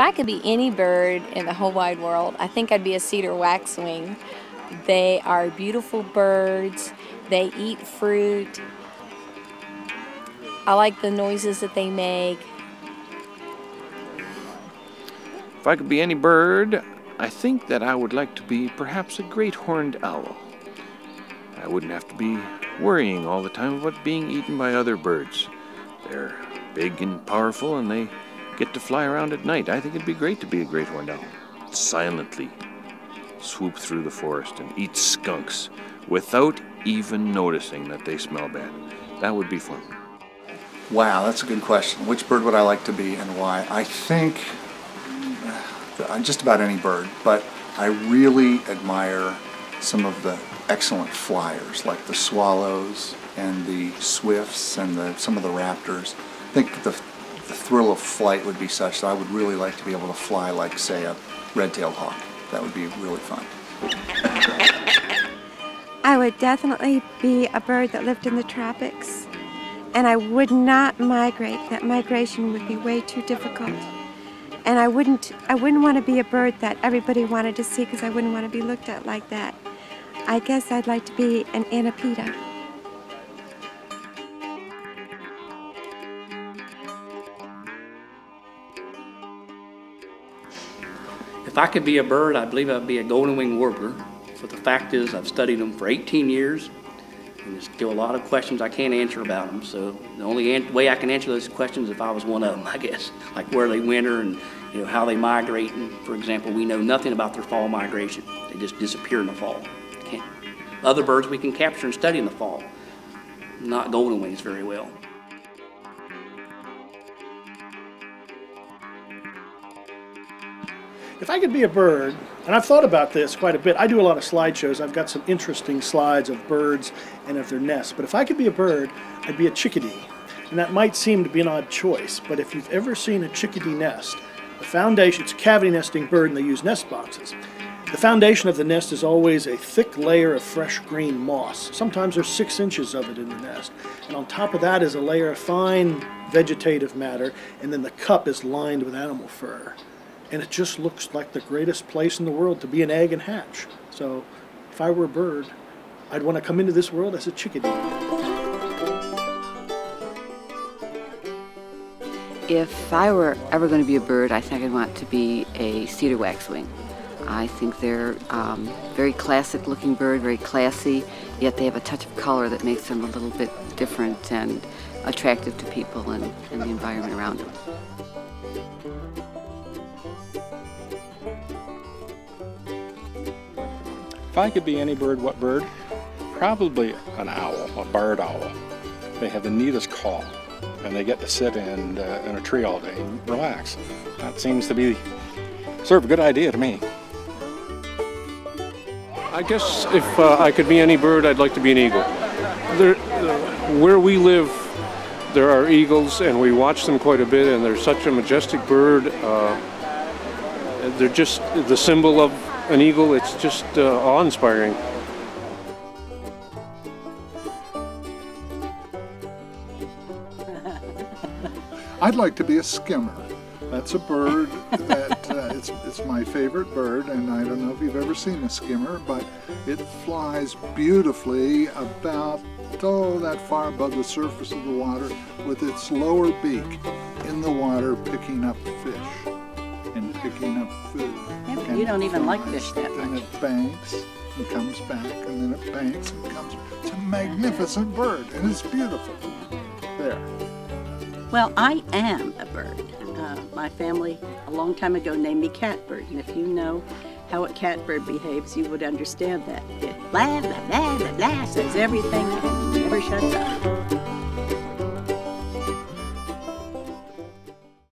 I could be any bird in the whole wide world, I think I'd be a cedar waxwing. They are beautiful birds. They eat fruit. I like the noises that they make. If I could be any bird, I think that I would like to be perhaps a great horned owl. I wouldn't have to be worrying all the time about being eaten by other birds. They're big and powerful, and they get to fly around at night. I think it'd be great to be a great horned owl. Silently swoop through the forest and eat skunks without even noticing that they smell bad. That would be fun. Wow, that's a good question. Which bird would I like to be and why? I think just about any bird, but I really admire some of the excellent flyers like the swallows and the swifts and some of the raptors. I think the thrill of flight would be such that I would really like to be able to fly like, say, a red-tailed hawk. That would be really fun. I would definitely be a bird that lived in the tropics, and I would not migrate. That migration would be way too difficult. And I wouldn't want to be a bird that everybody wanted to see, because I wouldn't want to be looked at like that. I guess I'd like to be an Annapida. If I could be a bird, I believe I'd be a golden-winged warbler. But the fact is, I've studied them for 18 years, and there's still a lot of questions I can't answer about them. So the only way I can answer those questions is if I was one of them, I guess. Like where they winter and how they migrate. And for example, we know nothing about their fall migration. They just disappear in the fall. Other birds we can capture and study in the fall. Not golden wings very well. If I could be a bird, and I've thought about this quite a bit. I do a lot of slideshows. I've got some interesting slides of birds and of their nests. But if I could be a bird, I'd be a chickadee. And that might seem to be an odd choice, but if you've ever seen a chickadee nest, the foundation, it's a cavity nesting bird and they use nest boxes. The foundation of the nest is always a thick layer of fresh green moss. Sometimes there's 6 inches of it in the nest. And on top of that is a layer of fine vegetative matter, and then the cup is lined with animal fur. And it just looks like the greatest place in the world to be an egg and hatch. So if I were a bird, I'd want to come into this world as a chickadee. If I were ever going to be a bird, I think I'd want to be a cedar waxwing. I think they're very classic looking bird, very classy, yet they have a touch of color that makes them a little bit different and attractive to people and the environment around them. If I could be any bird, what bird? Probably an owl, a barred owl. They have the neatest call, and they get to sit in a tree all day and relax. That seems to be sort of a good idea to me. I guess if I could be any bird, I'd like to be an eagle. Where we live, there are eagles, and we watch them quite a bit, and they're such a majestic bird. They're just the symbol of an eagle. It's just awe-inspiring. I'd like to be a skimmer. That's a bird that it's my favorite bird, and I don't know if you've ever seen a skimmer, but it flies beautifully about that far above the surface of the water with its lower beak in the water, picking up fish and picking up food. Yeah, but you don't even like fish that much. And it banks and comes back, and then it banks and comes. It's a magnificent bird, and it's beautiful. There. Well, I am a bird. My family a long time ago named me Catbird, and if you know how a catbird behaves, you would understand that. It blah, blah, blah, blah, blah, says everything and never shuts up.